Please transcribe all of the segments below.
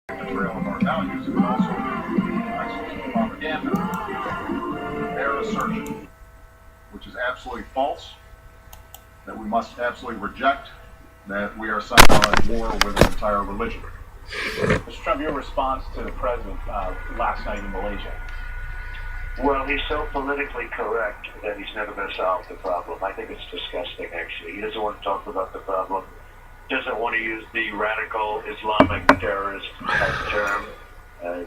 betrayal of our values, but also ISIS propaganda, their assertion, which is absolutely false, that we must absolutely reject, that we are somehow at war with an entire religion. Mr. Trump, your response to the president last night in Malaysia. Well, he's so politically correct that he's never going to solve the problem. I think it's disgusting, actually. He doesn't want to talk about the problem, doesn't want to use the radical Islamic terrorist type term,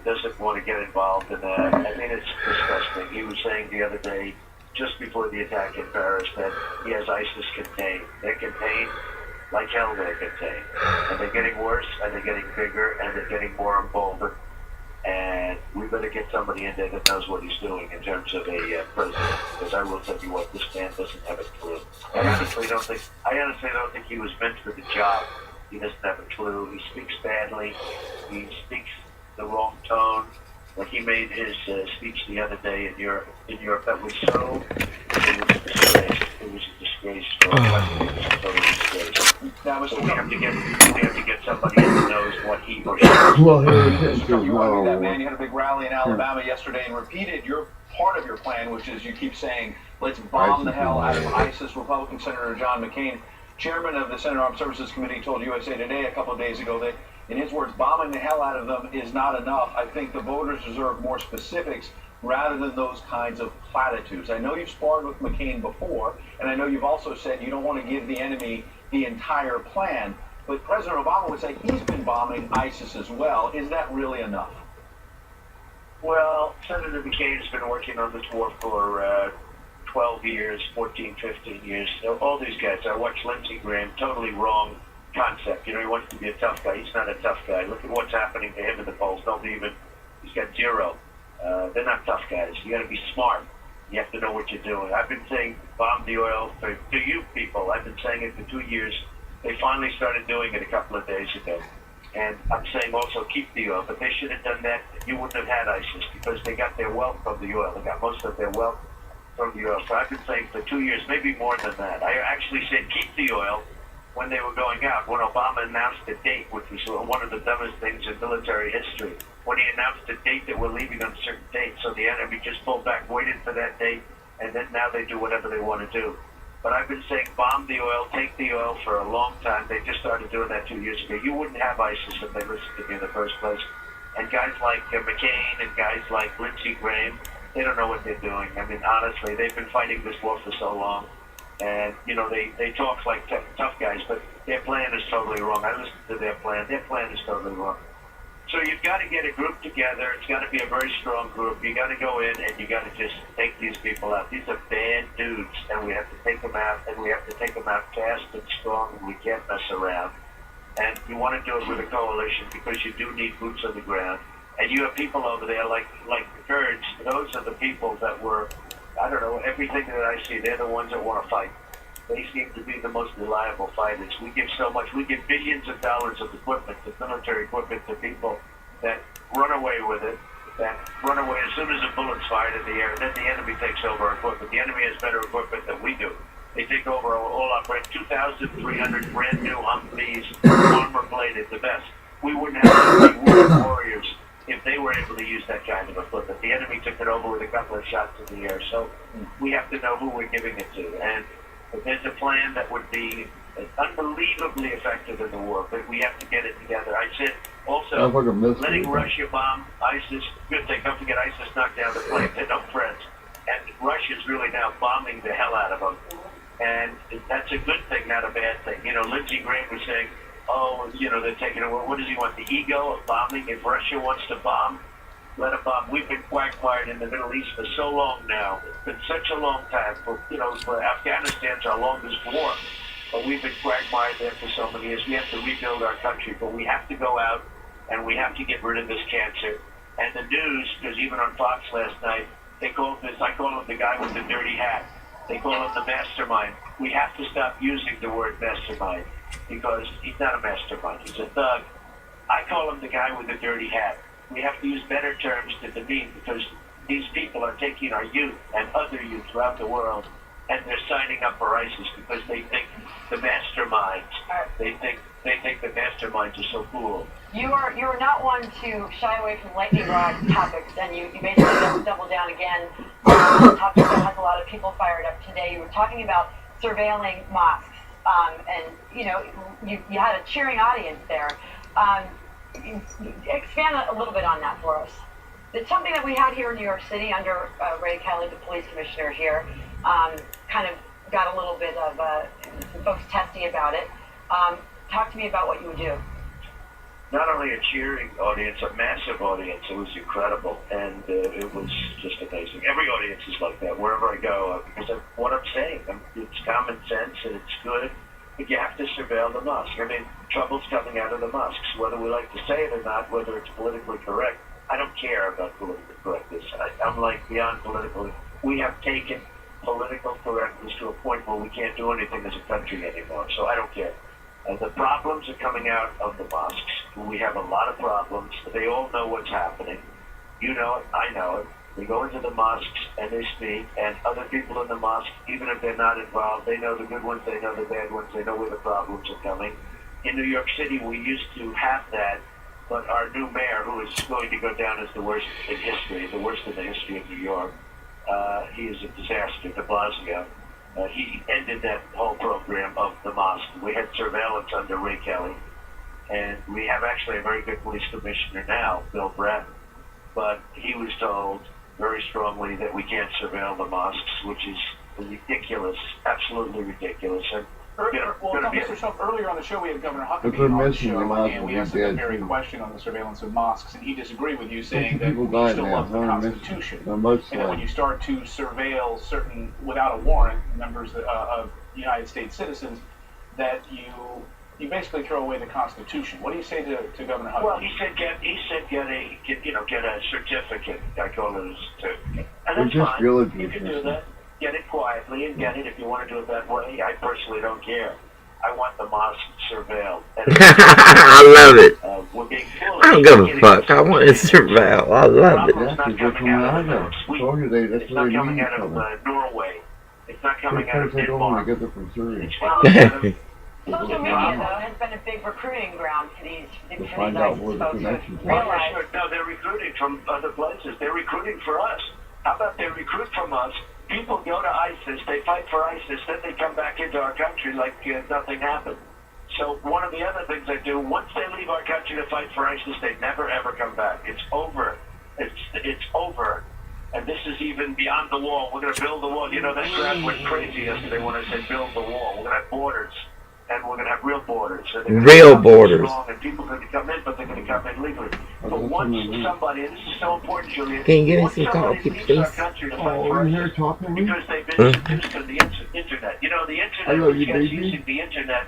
doesn't want to get involved in that. I mean, it's disgusting. He was saying the other day, just before the attack in Paris, that he has ISIS contained. They're contained like hell, they're contained. And they're getting worse, and they're getting bigger, and they're getting more emboldened. And we better get somebody in there that knows what he's doing in terms of a president. Because I will tell you what, this man doesn't have a clue. I honestly don't think he was meant for the job. He doesn't have a clue. He speaks badly. He speaks the wrong tone. When he made his speech the other day in Europe, that was so. It was a disgrace. It was a disgrace for us. It was a total disgrace. Now, So we have to get somebody that knows what he or she is. Well, Mr. Trump, you want to be that man. You had a big rally in Alabama yesterday and repeated your part of your plan, which is you keep saying, let's bomb the hell out of ISIS. Republican Senator John McCain, chairman of the Senate Armed Services Committee, told USA Today a couple of days ago that, in his words, bombing the hell out of them is not enough. I think the voters deserve more specifics rather than those kinds of platitudes. I know you've sparred with McCain before, and I know you've also said you don't want to give the enemy the entire plan, but President Obama would say he's been bombing ISIS as well. Is that really enough? Well, Senator McCain has been working on this war for 12 years, 14, 15 years. All these guys, I watched Lindsey Graham, totally wrong concept. You know, he wants to be a tough guy. He's not a tough guy. Look at what's happening to him in the polls. He's got zero. They're not tough guys. You got to be smart. You have to know what you're doing. I've been saying bomb the oil to you people. I've been saying it for 2 years. They finally started doing it a couple of days ago. And I'm saying also keep the oil, but they should have done that. You wouldn't have had ISIS because they got their wealth from the oil. They got most of their wealth from the oil. So I've been saying for 2 years, maybe more than that. I actually said keep the oil when they were going out. When Obama announced the date, which was one of the dumbest things in military history, when he announced the date that we're leaving on a certain date, so the enemy just pulled back, waited for that date, and then now they do whatever they want to do. But I've been saying bomb the oil, take the oil for a long time. They just started doing that 2 years ago. You wouldn't have ISIS if they listened to me in the first place. And guys like McCain and guys like Lindsey Graham, they don't know what they're doing. I mean, honestly, they've been fighting this war for so long. And, you know, they talk like tough guys, but their plan is totally wrong. I listened to their plan. Their plan is totally wrong. So you've got to get a group together. It's got to be a very strong group. You got to go in and you got to just take these people out. These are bad dudes, and we have to take them out, and we have to take them out fast and strong, and we can't mess around. And you want to do it with a coalition because you do need boots on the ground. And you have people over there like the Kurds. Those are the people that were, I don't know, everything that I see, they're the ones that want to fight. They seem to be the most reliable fighters. We give so much. We give billions of dollars of equipment, of military equipment, to people that run away with it, that run away as soon as a bullet's fired in the air, and then the enemy takes over our equipment. The enemy has better equipment than we do. They take over all our brand, 2,300 brand new Humvees, armor-plated, the best. We wouldn't have any wounded warriors if they were able to use that kind of equipment. The enemy took it over with a couple of shots in the air, so we have to know who we're giving it to. And if there's a plan that would be unbelievably effective in the war, but we have to get it together. I said also letting Russia bomb ISIS, good thing. Don't forget ISIS knocked down the plane. They're no friends. And Russia's really now bombing the hell out of them. And that's a good thing, not a bad thing. You know, Lindsey Graham was saying, oh, you know, they're taking over. What does he want? The ego of bombing? If Russia wants to bomb, let it bomb. We've been quagmired in the Middle East for so long now. It's been such a long time. For Afghanistan's our longest war. But we've been quagmired there for so many years. We have to rebuild our country. But we have to go out and we have to get rid of this cancer. And the news, because even on Fox last night, they called this, I call him the guy with the dirty hat. They call him the mastermind. We have to stop using the word mastermind because he's not a mastermind. He's a thug. I call him the guy with the dirty hat. We have to use better terms to demean because these people are taking our youth and other youth throughout the world and they're signing up for ISIS because they think the masterminds, they think the masterminds are so cool. You are not one to shy away from lightning rod topics, and you basically double down again on a topic that has a lot of people fired up today. You were talking about surveilling mosques, and you had a cheering audience there. Expand a little bit on that for us. It's something that we had here in New York City under Ray Kelly, the police commissioner here. Kind of got a little bit of some folks testy about it. Talk to me about what you would do. Not only a cheering audience, a massive audience. It was incredible, and it was just amazing. Every audience is like that wherever I go, because of what I'm saying. It's common sense and it's good, but you have to surveil the mosque. I mean, trouble's coming out of the mosques, whether we like to say it or not, whether it's politically correct. I don't care about political correctness. I'm like beyond political. We have taken political correctness to a point where we can't do anything as a country anymore, so I don't care. The problems are coming out of the mosques. We have a lot of problems. They all know what's happening. You know it. I know it. We go into the mosques and they speak, and other people in the mosque, even if they're not involved, they know the good ones, they know the bad ones, they know where the problems are coming. In New York City, we used to have that, but our new mayor, who is going to go down as the worst in history, the worst in the history of New York, he is a disaster, de Blasio. He ended that whole program of the mosque. We had surveillance under Ray Kelly, and we have actually a very good police commissioner now, Bill Bratton, but he was told very strongly that we can't surveil the mosques, which is ridiculous, absolutely ridiculous. And Mr. Trump, earlier on the show we had Governor Huckabee on the show, and we asked him that very question on the surveillance of mosques, and he disagreed with you, saying that we still love the Constitution, and that when you start to surveil certain, without a warrant, members of United States citizens, that you basically throw away the Constitution. What do you say to Governor Huckabee? Well, he said get a certificate. I call it a certificate, and that's fine. You can do that. Get it quietly and get it if you want to do it that way. I personally don't care. I want the mosque surveilled. I love it. We're being I don't give a fuck. I want it surveilled. I love it. It's not coming out of Sweden. It's not coming out of Norway. It's not coming out of Denmark. Social media, though, has been a big recruiting ground for these ISIS folks. No, they're recruiting from other places. They're recruiting for us. How about they recruit from us? People go to ISIS, they fight for ISIS, then they come back into our country like nothing happened. So one of the other things they do, once they leave our country to fight for ISIS, they never ever come back. It's over. It's over. And this is even beyond the wall. We're going to build the wall. You know, that crowd went crazy yesterday when I said build the wall. We're going to have borders. And we're going to have real borders. Real borders. And people are going to come in, but they're going to come in legally. But once somebody, and this is so important, Julian, can you once somebody leaves our country to fight for ISIS, because they've been introduced to the internet. You know, the internet is using the internet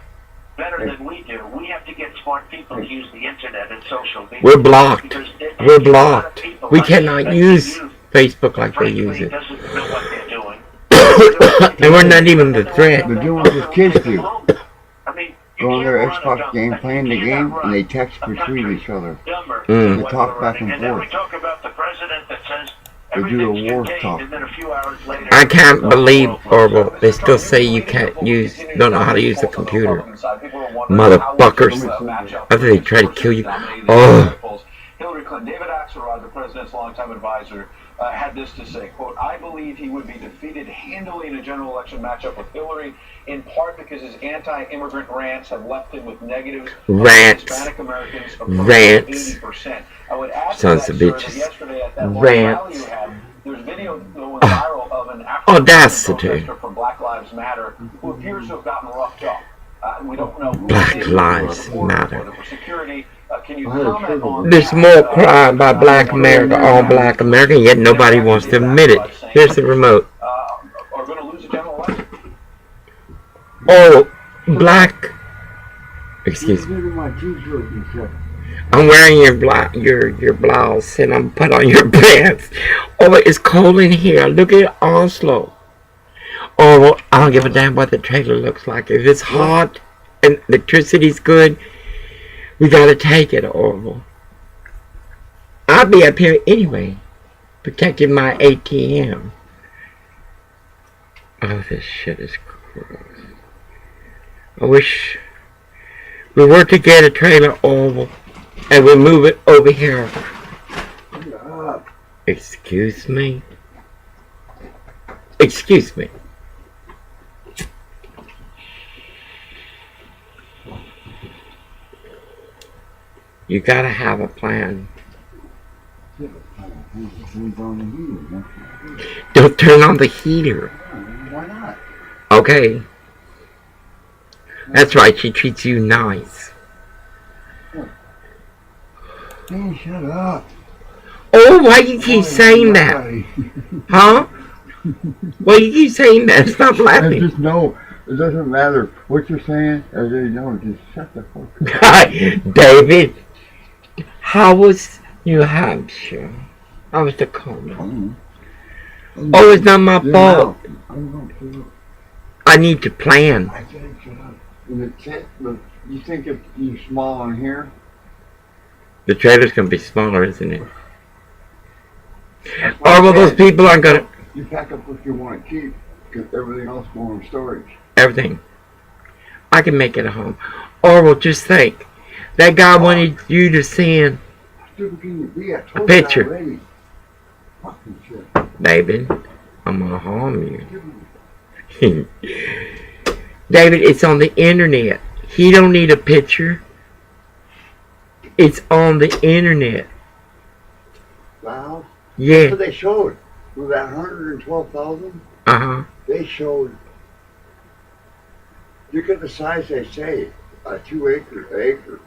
better than we do. We have to get smart people to use the internet and social media. We're blocked. We're blocked. We cannot use Facebook like they use it. Doesn't know what they're doing. And we're not even the threat. They're doing what the kids do. I mean, Go on their Xbox game, playing the game, and they text between each other. They talk back and then we forth. talk about the president that says They do the everything's war contained, talk. and then a few hours later, I can't believe, Orville, they still say you can't don't know how to use the computer. Motherfuckers. After they try to kill you. Oh. Hillary Clinton, David Axelrod, the president's longtime advisor, had this to say, quote, I believe he would be defeated handily in a general election matchup with Hillary, in part because his anti-immigrant rants have left him with negatives. Rants. Hispanic Americans Rants. 80%. I would add Sons to of that, sir, bitches. that yesterday at that Rants. rally you had, there's video going viral of an Audacity. protester from Black Lives Matter who appears to have gotten roughed up. We don't know who Black it is, Lives whether Matter. for security. Can you comment on There's more crime by Black America on Black America, yet nobody wants to admit it. Here's the remote. Are going to lose a general election? Oh, black. Excuse me. I'm wearing your blouse and I'm put on your pants. Oh, it's cold in here. Look at Oslo. Oh, I don't give a damn what the trailer looks like. If it's hot and electricity's good, we gotta take it, Orville. I'll be up here anyway, protecting my ATM. Oh, this shit is gross. I wish we were to get a trailer, Orville. And we move it over here. Yeah. Excuse me? Excuse me. You gotta have a plan. Don't turn on the heater. Why not? Okay. That's right, she treats you nice. Hey, shut up. Oh, why you keep saying that? Huh? Why you keep saying that? Stop laughing. Just no, it doesn't matter what you're saying. I really know. Just shut the fuck up. David, how was New Hampshire? How was the coma? Oh, it's not my fault. I need to plan. I can't shut up. You think if you're small in here? The trailer's gonna be smaller, isn't it? Oh, well, those people aren't gonna... You pack up what you want to keep, because everything else goes in storage. Everything. I can make it a home. Or well, just think. That guy wanted you to send a picture. Fucking shit. David, I'm gonna harm you. David, it's on the internet. He don't need a picture. It's on the internet. Wow. Yeah. That's what they showed. With that 112,000, Uh-huh. they showed, look at the size they say, a 2 acre.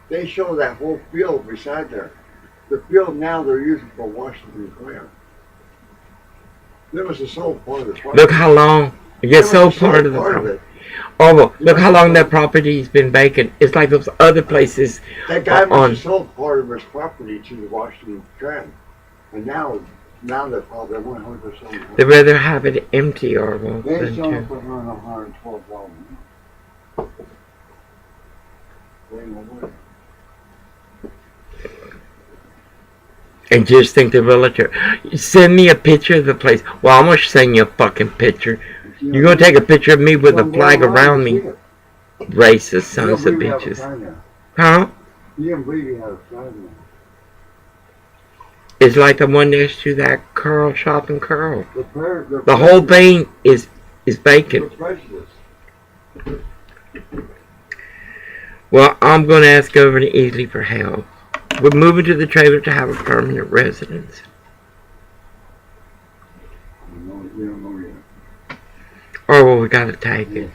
They show that whole field beside there. The field now they're using for Washington Square. There was a sold part of the property. Look how long. Yes, so part of the property. Oh, well, look how long that property's been vacant. It's like those other places. That guy must have sold part of his property to the Washington Square. And now they're probably 100%. They'd rather have it empty or well, They than sold it to. for 112,000. And just think the realtor. Send me a picture of the place. Well, I'm gonna send you a fucking picture. You're gonna take a picture of me with a flag around me. Racist sons of bitches. Huh? You can't believe you have a sign there. It's like the one next to that Curl Shopping Curl. The The whole thing is vacant. Well, I'm gonna ask Governor Easley for help. We're moving to the trailer to have a permanent residence. Or well, we gotta take it.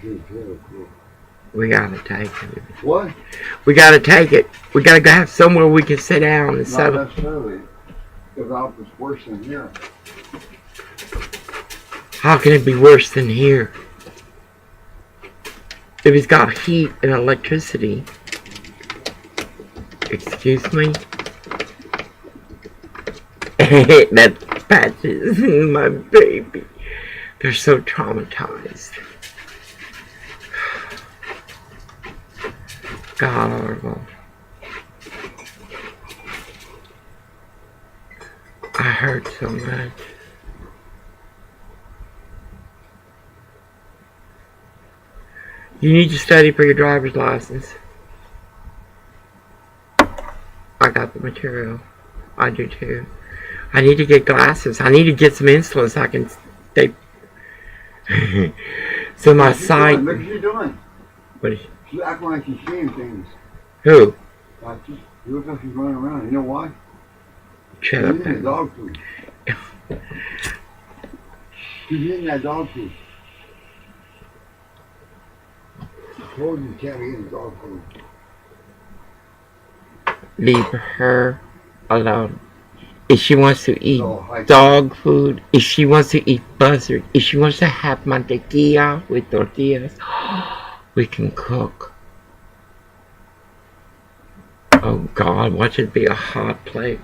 We gotta take it. What? We gotta take it. We gotta go have somewhere we can sit down and Not settle. necessarily. Because I was worse than here. How can it be worse than here? If it's got heat and electricity. Excuse me? That Patches, my baby. They're so traumatized. God, horrible. I hurt so much. You need to study for your driver's license. I got the material. I do too. I need to get glasses. I need to get some insulin so I can stay. So my sight. What are you doing? What is She's acting like she's seeing things. Who? You look like she's running around. You know why? Shut She's up. eating that dog food. She's eating that dog food. I told you can't be eating dog food. Leave her alone. If she wants to eat No, dog food, if she wants to eat buzzard, if she wants to have mantequilla with tortillas, we can cook. Oh God, watch it be a hot plate.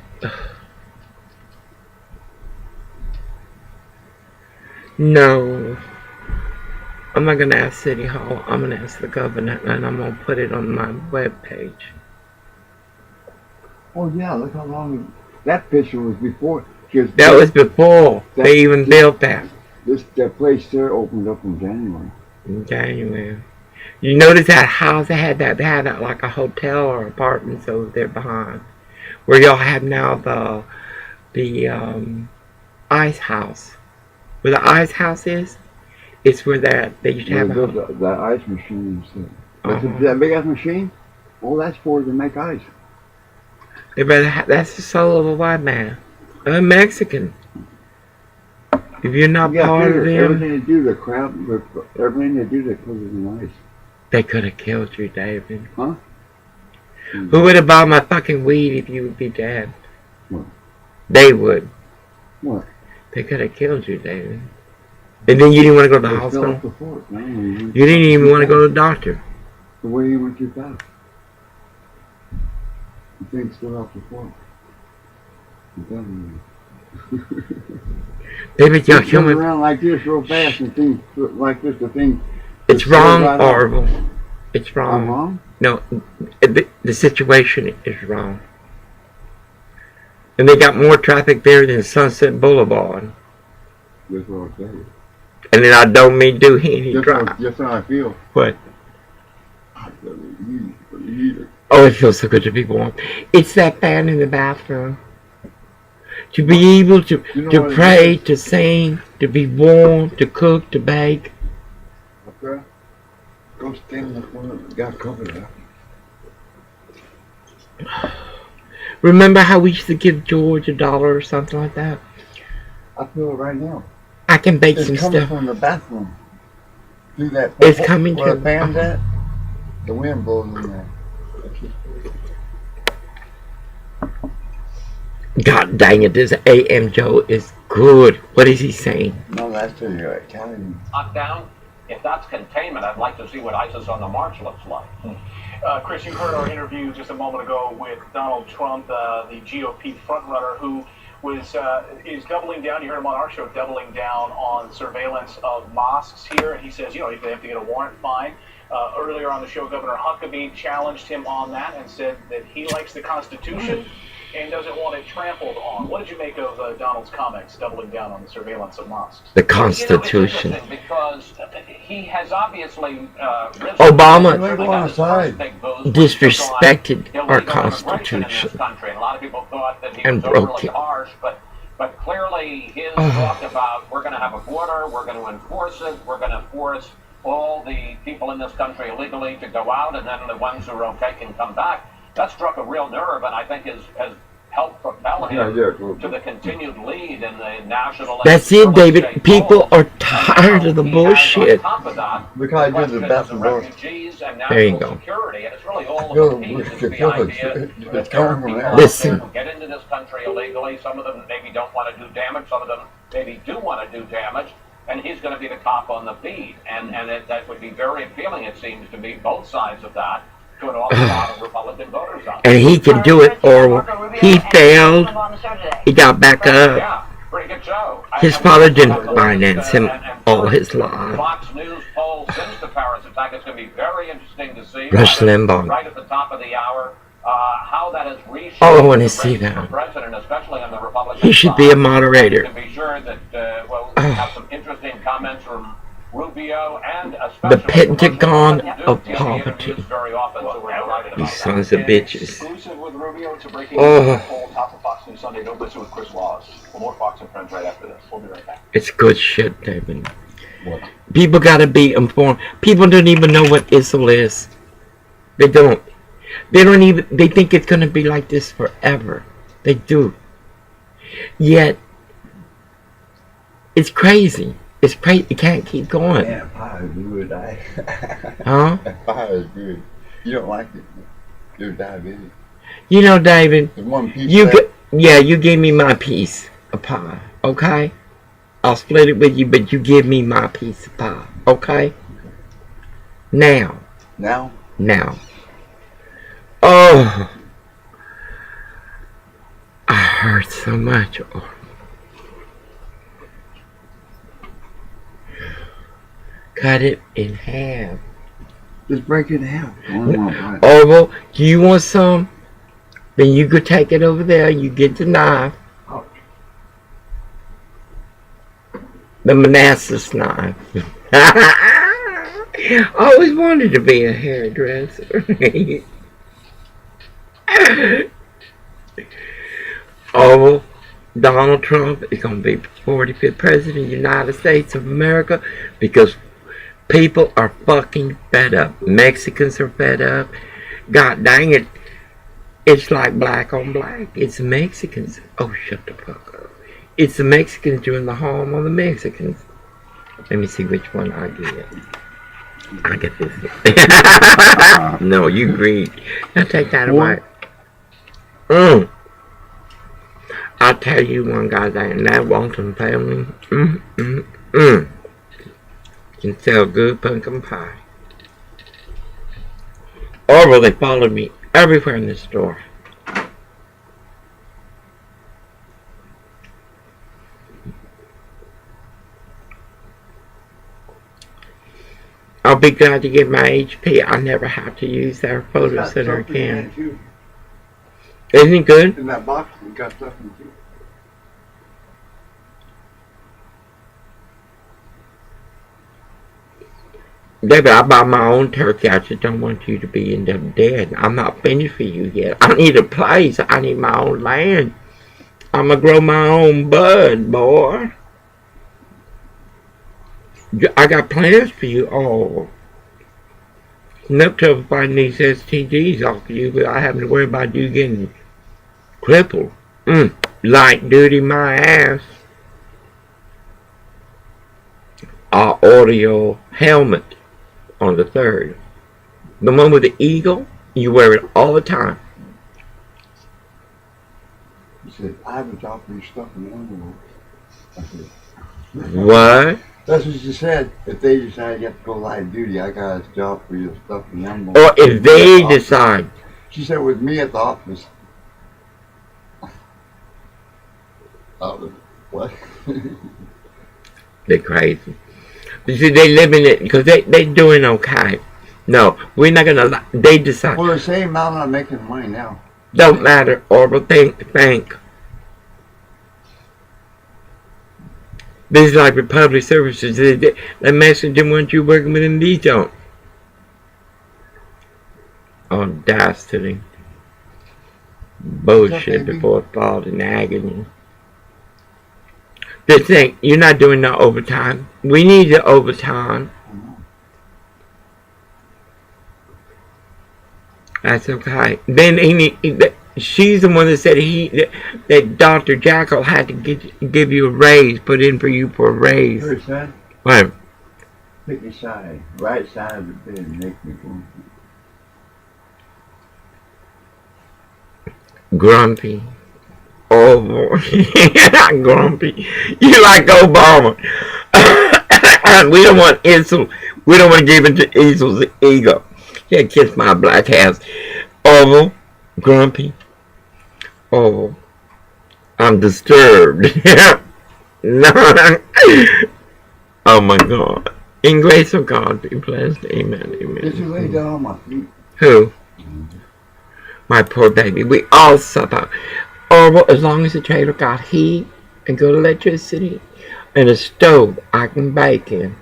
No. I'm not gonna ask City Hall. I'm gonna ask the governor and I'm gonna put it on my webpage. Oh yeah, look how long that picture was before. That was before they even built that. That place there opened up in January. In January. You notice that house they had that like a hotel or apartments over there behind, where y'all have now the ice house. Where the ice house is, it's where they used to have the ice machine. That big ass machine? Well, that's for to make ice. That's the soul of a white man, a Mexican. If you're not part of them, everything they do, the crowd, everything they do, they put it in ice. they could have killed you, David. Huh? Who would have bought my fucking weed if you would be dead? What? They would. What? They could have killed you, David. And then you didn't want to go to the hospital? You didn't even want to go to the doctor. The way you went too fast. The thing stood off the fork. David, you're coming human. around like this real fast and things like this, the thing. It's wrong, Orville. It's wrong. I'm wrong? No, the situation is wrong. And they got more traffic there than Sunset Boulevard. That's what I'm saying. And then I don't mean do any drive. Just how I feel. What? I believe it. Oh, it feels so good to be warm. It's that fan in the bathroom. To be able to pray, to sing, to be warm, to cook, to bake. Okay. Go stand in the front. Got covered up. Remember how we used to give George $1 or something like that? I feel it right now. I can bake It's some coming stuff. from the bathroom. Through that. It's coming where to the fan's at. The wind blows in there. God dang it, this AM Joe is good. What is he saying? No, that's the Italian. Lockdown. If that's containment, I'd like to see what ISIS on the march looks like. Chris, you heard our interview just a moment ago with Donald Trump, the GOP frontrunner, who is doubling down. You heard him on our show, doubling down on surveillance of mosques here. And he says, if they have to get a warrant, fine. Earlier on the show, Governor Huckabee challenged him on that and said that he likes the Constitution and doesn't want it trampled on. What did you make of Donald's comments, doubling down on the surveillance of mosques? The Constitution. It's interesting because he has obviously Obama disrespected our Constitution in this country. And a lot of people thought that he and was broke overly it. harsh, but clearly his talk about we're going to have a border, we're going to enforce it, we're going to force all the people in this country illegally to go out, and then the ones who are okay can come back. That struck a real nerve, and I think has helped propel him to the continued lead in the national. That's it, David. People are tired of the bullshit. Because I do the best of both. There you go. Security, and it's really all I feel of the the pieces. The feel idea it's that there are coming from people there. out Listen. there who get into this country illegally. Some of them maybe don't want to do damage. Some of them maybe do want to do damage. And he's going to be the cop on the beat. And that would be very appealing, it seems to me, both sides of that, to an awful lot of Republican voters out there. And he can do it, or he failed. He got back up. Yeah, pretty good show. His father didn't finance him all his life. Fox News poll since the Paris attack. It's going to be very interesting to see. Rush Limbaugh. Right at the top of the hour, how that has reshaped. Oh, I want to the see race for that. President, especially on the Republican He should be a side. moderator. To be sure that we'll have some interesting comments from Rubio and especially The Pentagon of Very poverty. often, so we're delighted about These that. sons of bitches. Exclusive with Rubio to breaking Oh. poll top of Fox News Sunday. Don't listen with Chris Laws. For more Fox and Friends right after this. We'll be right back. It's good shit, David. What? People gotta be informed. People don't even know what ISIL is. They don't. They think it's gonna be like this forever. They do. Yet, it's crazy. It's crazy. It can't keep going. Yeah, pie is good. Huh? Pie is good. You don't like it. You're diabetic. You know, David, There's one piece you left. you gave me my piece of pie, okay? I'll split it with you, but you give me my piece of pie, okay? Now. Oh, I hurt so much. Oh. Cut it in half. Just break it out. Oh, well, do you want some? Then you could take it over there. You get the knife. The Manassas knife. I always wanted to be a hairdresser. Oh, Donald Trump is going to be 45th President of the United States of America because people are fucking fed up. Mexicans are fed up. God dang it. It's like black on black. It's the Mexicans. Oh, shut the fuck up. It's the Mexicans doing the harm on the Mexicans. Let me see which one I get. I get this one. No, you agreed. Now take that away. I'll tell you one goddamn, that Walton family, can sell good pumpkin pie. Or will they follow me everywhere in the store? I'll be glad to get my HP. I never have to use their photo center again. Isn't it good? In that box, we got stuff in too. David, I buy my own turkey. I just don't want you to be end up dead. I'm not finished for you yet. I need a place. I need my own land. I'm going to grow my own bud, boy. I got plans for you all. No trouble finding these STDs off of you without having to worry about you getting crippled. Light duty my ass. I'll order your helmet on the 3rd. The one with the eagle, you wear it all the time. He said, I have a job for your stuff in the envelope. I said, What? that's what she said. If they decide you have to go light duty, I got a job for your stuff in the envelope. Or if they decide. She said, with me at the office. What? They're crazy. You see, they live in it because they doing okay. No, we're not gonna. They decide. Well, the same amount I'm making money now. Don't matter. Or think. This is like with public services. The message didn't want you working with them. These don't. Audacity. Bullshit before it falls in agony. The thing, you're not doing no overtime. We need the overtime. That's okay. Then she's the one that said that Dr. Jackal had to give you a raise, put in for you for a raise. Her son, What? pick your side, right side of the bed, and make me go. Grumpy. Oh, grumpy. You like Obama. We don't want insult. We don't want to give into Easel's ego. Yeah, kiss my black ass. Oval, grumpy. Oh, I'm disturbed. No. Oh my God. In grace of God be blessed. Amen. Did you lay down on my feet? Who? My poor baby. We all suffer. Or as long as the trailer got heat and good electricity and a stove I can bake in,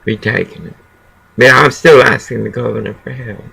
we taking it. But I'm still asking the governor for help.